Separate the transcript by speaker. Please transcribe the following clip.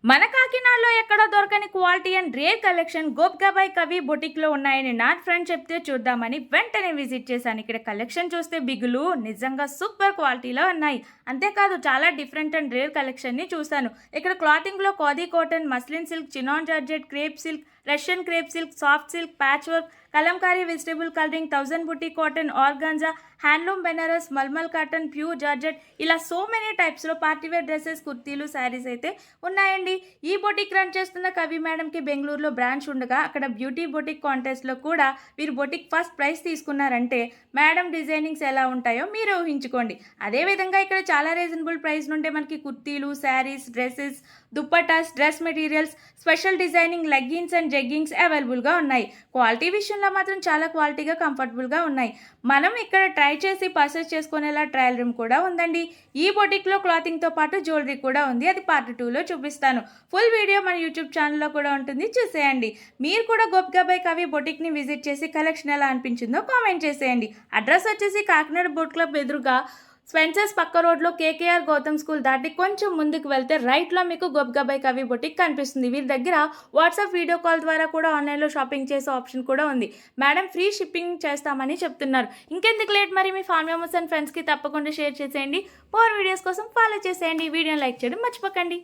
Speaker 1: మన కాకినాడలో ఎక్కడో దొరకని క్వాలిటీ అండ్ రేర్ కలెక్షన్ గోప్గాబాయ్ కవి బొటిక్లో ఉన్నాయని నా ఫ్రెండ్ చెప్తే చూద్దామని వెంటనే విజిట్ చేశాను. ఇక్కడ కలెక్షన్ చూస్తే బిగులు నిజంగా సూపర్ క్వాలిటీలో ఉన్నాయి. అంతేకాదు చాలా డిఫరెంట్ అండ్ రేర్ కలెక్షన్ని చూశాను. ఇక్కడ క్లాతింగ్లో khadi cotton, muslin silk, chinon georgette, crepe silk, Russian crepe silk, soft silk, patch work, kalamkari vegetable colouring, 1000 buti cotton, organza, handloom Banaras, malmal cotton, pure georgette, ఇలా సో మెనీ టైప్స్లో పార్టీవేర్ డ్రెస్సెస్, కుర్తీలు, శారీస్ అయితే ఉన్నాయండి. ఈ బొటిక్ రన్ చేస్తున్న కవి మేడంకి బెంగళూరులో బ్రాంచ్ ఉండగా అక్కడ బ్యూటీ బొటిక్ కాంటెస్ట్లో కూడా వీరు బొటిక్ ఫస్ట్ ప్రైజ్ తీసుకున్నారంటే మేడం డిజైనింగ్స్ ఎలా ఉంటాయో మీరు ఊహించుకోండి. అదేవిధంగా ఇక్కడ చాలా రీజనబుల్ ప్రైస్ నుండే మనకి కుర్తీలు, saris, dresses, dupattas, dress materials, special designing leggings and jeggings అవైలబుల్గా ఉన్నాయి. క్వాలిటీ విషయంలో మాత్రం చాలా క్వాలిటీగా కంఫర్టబుల్గా ఉన్నాయి. మనం ఇక్కడ ట్రై చేసి పర్చేస్ చేసుకునేలా ట్రయల్ రూమ్ కూడా ఉందండి. ఈ బొటిక్లో క్లాతింగ్తో పాటు జ్యువెలరీ కూడా ఉంది. అది పార్ట్ 2లో చూపిస్తాను. ఫుల్ వీడియో మన యూట్యూబ్ ఛానల్లో కూడా ఉంటుంది, చూసేయండి. మీరు కూడా గోప్గాబాయ్ కవి బొటిక్ని విజిట్ చేసి కలెక్షన్ ఎలా అనిపించిందో కామెంట్ చేసేయండి. అడ్రస్ వచ్చేసి కాకినాడ బోట్ క్లబ్ ఎదురుగా స్పెన్సర్స్ పక్క రోడ్లో కేకేఆర్ గౌతమ్ స్కూల్ దాటి కొంచెం ముందుకు వెళ్తే రైట్లో మీకు గోప్గాబాయ్ కవి బొటిక్ కనిపిస్తుంది. వీరి దగ్గర వాట్సాప్ వీడియో కాల్ ద్వారా కూడా ఆన్లైన్లో షాపింగ్ చేసే ఆప్షన్ కూడా ఉంది. మేడం ఫ్రీ షిప్పింగ్ చేస్తామని చెప్తున్నారు. ఇంకెందుకు లేట్, మరి మీ ఫ్యామిలీ మెంబర్స్ అండ్ ఫ్రెండ్స్కి తప్పకుండా షేర్ చేసేయండి. మోర్ వీడియోస్ కోసం ఫాలో చేసేయండి. వీడియోని లైక్ చేయడం మర్చిపోకండి.